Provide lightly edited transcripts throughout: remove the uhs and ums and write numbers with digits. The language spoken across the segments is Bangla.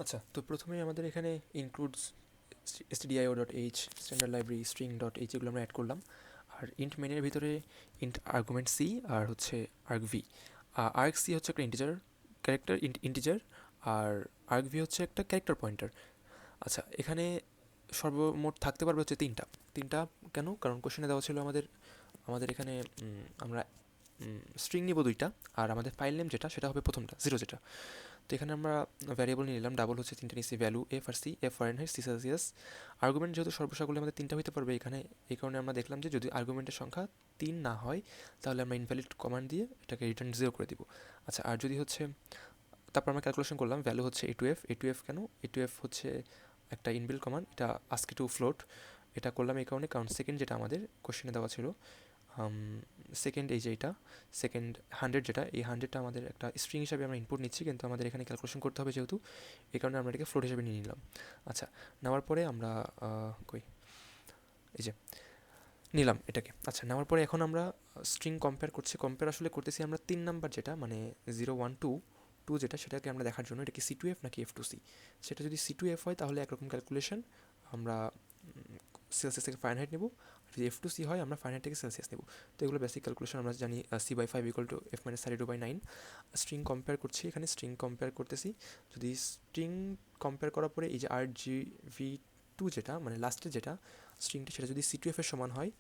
আচ্ছা, তো প্রথমেই আমাদের এখানে includes stdio.h standard library string.h এগুলো আমরা অ্যাড করলাম। আর ইন্ট মেনের ভিতরে ইন্ট আর্গুমেন্ট সি আর হচ্ছে আর্গ ভি। আর্গ সি হচ্ছে একটা ইন্টিজার ক্যারেক্টার ইন্টিজার, আর আর্গ ভি হচ্ছে একটা ক্যারেক্টার পয়েন্টার। আচ্ছা, এখানে সর্বমোট থাকতে পারবে হচ্ছে তিনটা। তিনটা কেন? কারণ কোশ্চেনে দেওয়া ছিল আমাদের আমাদের এখানে আমরা স্ট্রিং নিব দুইটা, আর আমাদের ফাইল নেম যেটা সেটা হবে প্রথমটা জিরো যেটা। তো এখানে আমরা ভ্যারিয়েবল নিয়ে নিলাম, ডাবল হচ্ছে তিনটে নিচ্ছি, ভ্যালু এফ আর C, F Fahrenheit, C Celsius. Argument যেহেতু সর্বসাকুল্যে আমাদের তিনটা হতে পারবে এখানে, এই কারণে আমরা দেখলাম যে যদি আর্গুমেন্টের সংখ্যা 3 না হয় তাহলে আমরা ইনভ্যালিড কমান্ড দিয়ে এটাকে রিটার্ন 0 করে দিব। আচ্ছা, আর যদি হচ্ছে, তারপর আমরা ক্যালকুলেশন করলাম, ভ্যালু হচ্ছে এ টু এফ কেন? এ টু এফ হচ্ছে একটা ইনবিল্ট কমান্ড, এটা আস্কি টু ফ্লোট। এটা করলাম এই কারণে, কারণ সেকেন্ড যেটা আমাদের কোশ্চেনে দেওয়া ছিল, সেকেন্ড এই যে এটা সেকেন্ড 100 যেটা, এই 100টা আমাদের একটা স্ট্রিং হিসাবে আমরা ইনপুট নিচ্ছি, কিন্তু আমাদের এখানে ক্যালকুলেশন করতে হবে যেহেতু, এই কারণে আমরা এটাকে ফ্লোট হিসাবে নিয়ে নিলাম। আচ্ছা, নেওয়ার পরে আমরা কই এই যে নিলাম এটাকে। আচ্ছা, নেওয়ার পরে এখন আমরা স্ট্রিং কম্পেয়ার করছি। কম্পেয়ার আসলে করতেছি আমরা 3 নাম্বার যেটা, মানে 0 1 2 যেটা, সেটাকে আমরা দেখার জন্য এটা কি সি টু এফ নাকি এফ টু সি। সেটা যদি সি টু এফ হয় তাহলে একরকম ক্যালকুলেশন, আমরা সেলসিয়াস থেকে ফারেনহাইট নেব। আর যদি এফ টু সি হয় আমরা ফারেনহাইট থেকে সেলসিয়াস নেব। তো এগুলো বেসিক ক্যালকুলেশন আমরা জানি, C/5 = F - 32/9। স্ট্রিং কম্পেয়ার করছি, এখানে স্ট্রিং কম্পেয়ার করতেছি। যদি স্ট্রিং কম্পেয়ার করার পরে এই যে RGV2 যেটা, মানে লাস্টে যেটা স্ট্রিংটি, সেটা যদি C2F-এর সমান হয়,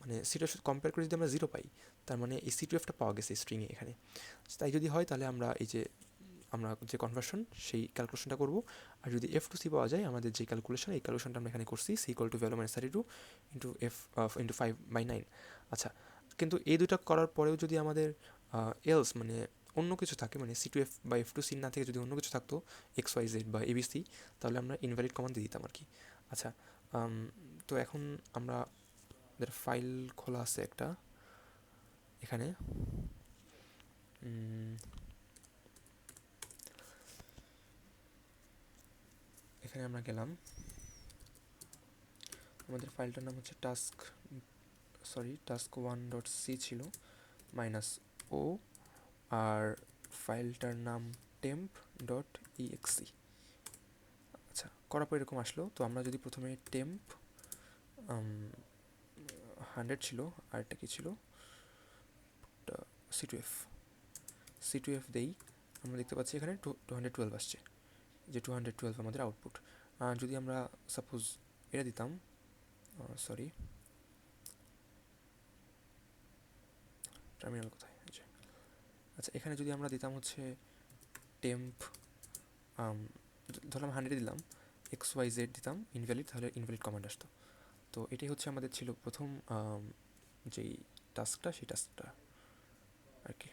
মানে C2F কম্পেয়ার করে যদি আমরা 0 পাই, তার মানে এই C2F-টা পাওয়া গেছে স্ট্রিংয়ে এখানে। তাই যদি হয় তাহলে আমরা এই যে আমরা যে কনভার্সন সেই ক্যালকুলেশনটা করব। আর যদি এফ টু সি পাওয়া যায়, আমাদের যে ক্যালকুলেশন, এই ক্যালকুলেশনটা আমরা এখানে করছি, C=value-32 ইন্টু এফ ইন্টু 5/9। আচ্ছা, কিন্তু এই দুটা করার পরেও যদি আমাদের এলস মানে অন্য কিছু থাকে, মানে C2F বা এফ টু সি না থেকে যদি অন্য কিছু থাকতো, XYZ বা ABC, তাহলে আমরা ইনভ্যালিড কমান্ড দিয়ে দিতাম আর কি। আচ্ছা, তো এখন আমরা আমাদের ফাইল খোলা আছে একটা এখানে। এখানে আমরা গেলাম, আমাদের ফাইলটার নাম হচ্ছে task1.c ছিল, -o, আর ফাইলটার নাম temp.exe। আচ্ছা, করার পর এরকম আসলো। তো আমরা যদি প্রথমে temp 100 ছিল, আর একটা কি ছিল, C2F C2F দেই, আমরা দেখতে পাচ্ছি এখানে 212 আসছে, যে 212 আমাদের আউটপুট। যদি আমরা সাপোজ এটা দিতাম, সরি টার্মিনাল কোথায়, আচ্ছা এখানে যদি আমরা দিতাম হচ্ছে টেম্প, ধরলাম 100 দিলাম, XYZ দিতাম ইনভ্যালিড, তাহলে ইনভ্যালিড কমান্ড আসতো। তো এটাই হচ্ছে আমাদের ছিল প্রথম যেই টাস্কটা, সেই টাস্কটা আর কি।